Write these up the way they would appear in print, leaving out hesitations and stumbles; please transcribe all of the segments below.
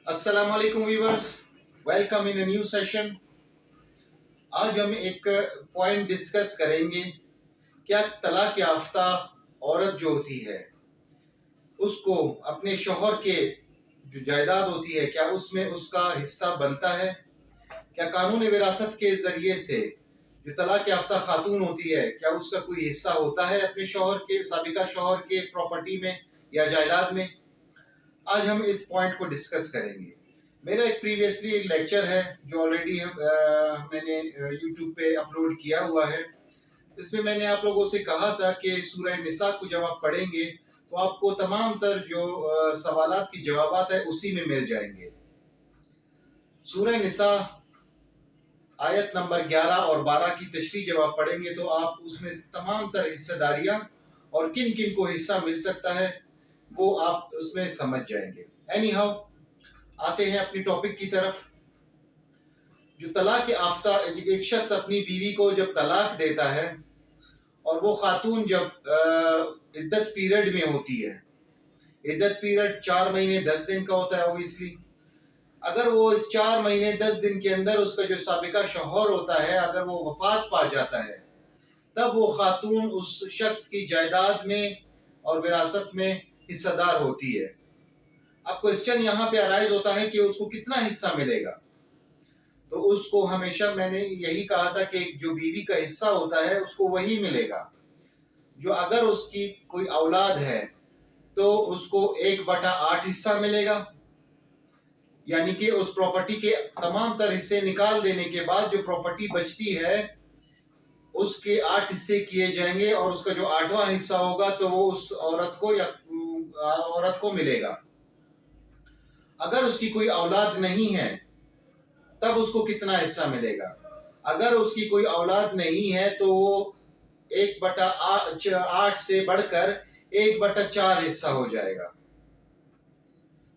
अस्सलाम वालेकुम viewers, welcome in a new session. आज हम एक पॉइंट डिस्कस करेंगे। क्या तलाक याफ्ता औरत जो होती है उसको अपने शौहर के जो जायदाद होती है क्या उसमें उसका हिस्सा बनता है? क्या कानून विरासत के जरिए से जो तलाक याफ्ता खातून होती है क्या उसका कोई हिस्सा होता है अपने शौहर के साबिका शौहर के प्रॉपर्टी में या जायदाद में? आज हम इस पॉइंट को डिस्कस करेंगे। मेरा एक प्रीवियसली एक लेक्चर है जो ऑलरेडी मैंने यूट्यूब पे अपलोड किया हुआ है। इसमें मैंने आप लोगों से कहा था कि सूरह निसा को जब आप पढ़ेंगे तो आपको तमाम तर जो सवालात की जवाबात है उसी में मिल जाएंगे। सूरह निसा आयत नंबर 11 और 12 की तशरीह जब आप पढ़ेंगे तो आप उसमें तमाम तर हिस्सेदारियां और किन किन को हिस्सा मिल सकता है वो आप उसमें समझ जाएंगे। एनी हाउ, आते हैं अपनी टॉपिक की तरफ। जो तलाक याफ्ता एक शख्स अपनी बीवी को जब तलाक देता है और वो खातून जब इद्दत पीरियड में होती है, इद्दत पीरियड 4 महीने 10 दिन का होता है ओबियसली। अगर वो इस 4 महीने 10 दिन के अंदर उसका जो साबिका शौहर होता है अगर वो वफात पा जाता है तब वो खातून उस शख्स की जायदाद में और विरासत में हिस्सेदार होती है। अब क्वेश्चन यहाँ पे अराइज होता है कि उसको कितना हिस्सा मिलेगा। तो उसको हमेशा मैंने यही कहा था कि जो बीवी का हिस्सा होता है उसको वही मिलेगा जो अगर उसकी कोई औलाद है तो उसको 1/8 हिस्सा मिलेगा, यानी कि उस प्रॉपर्टी के तमाम तर हिस्से निकाल देने के बाद जो प्रॉपर्टी बचती है उसके 8 हिस्से किए जाएंगे और उसका जो 8वां हिस्सा होगा तो वो उस औरत को या औरत को मिलेगा। अगर उसकी कोई औलाद नहीं है तब उसको कितना हिस्सा मिलेगा? अगर उसकी कोई औलाद नहीं है तो वो 1/8 से बढ़कर 1/4 हिस्सा हो जाएगा।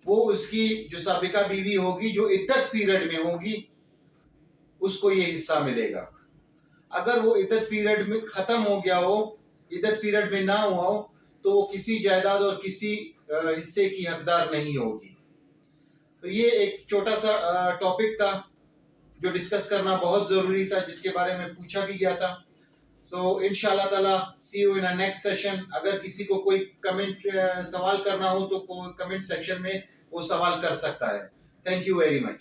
वो उसकी जो साबिका बीवी होगी जो इद्दत पीरियड में होगी उसको ये हिस्सा मिलेगा। अगर वो इद्दत पीरियड में खत्म हो गया हो, इद्दत पीरियड में ना हुआ हो तो वो किसी जायदाद और किसी हिस्से की हकदार नहीं होगी। तो ये एक छोटा सा टॉपिक था जो डिस्कस करना बहुत ज़रूरी था, जिसके बारे में पूछा भी गया था। सो इंशाल्लाह ताला see you in a next session. अगर किसी को कोई कमेंट सवाल करना हो तो कमेंट सेक्शन में वो सवाल कर सकता है। Thank you very much.